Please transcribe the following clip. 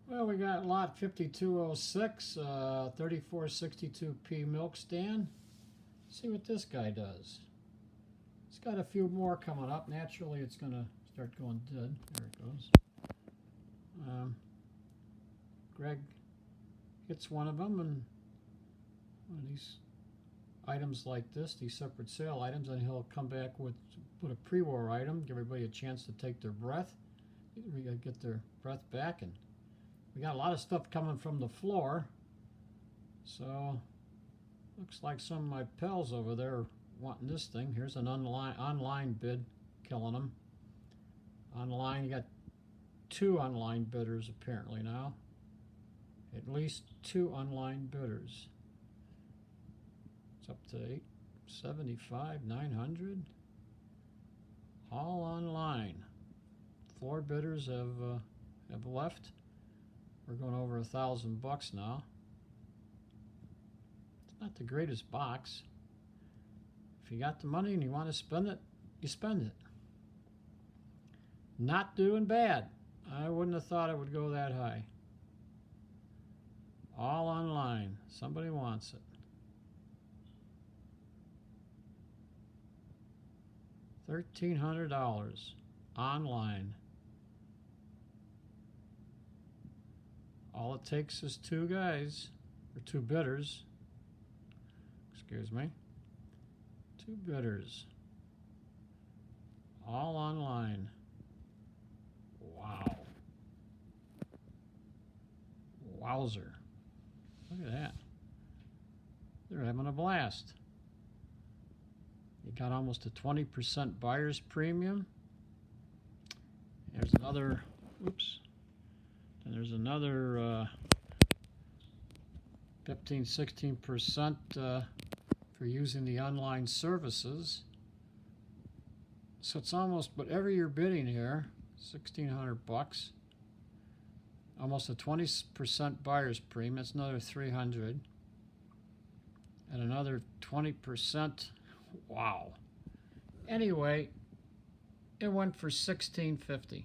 Well, we got lot 5206, 3462P milk stand. See what this guy does. It's got a few more coming up. Naturally, it's going to start going dead. There it goes. Greg hits one of them, and one of these items like this, these separate sale items, and he'll come back with put a pre-war item, give everybody a chance to take their breath. We got to get their breath back, and we got a lot of stuff coming from the floor. So looks like some of my pals over there are wanting this thing. Here's an online bid killing them. Online, you got 2 online bidders apparently now. At least 2 online bidders. It's up to 875, 900. All online. Floor bidders have left. We're going over $1,000 now. It's not the greatest box. If you got the money and you want to spend it, you spend it. Not doing bad. I wouldn't have thought it would go that high. All online. Somebody wants it. $1,300 online. All it takes is 2 guys, or 2 bidders. Excuse me. 2 bidders. All online. Wow. Wowzer. Look at that. They're having a blast. You got almost a 20% buyer's premium. There's another, oops. And there's another 15, 16% for using the online services. So it's almost whatever you're bidding here, $1,600. Almost a 20% buyer's premium. That's another $300. And another 20%. Wow. Anyway, it went for $1,650.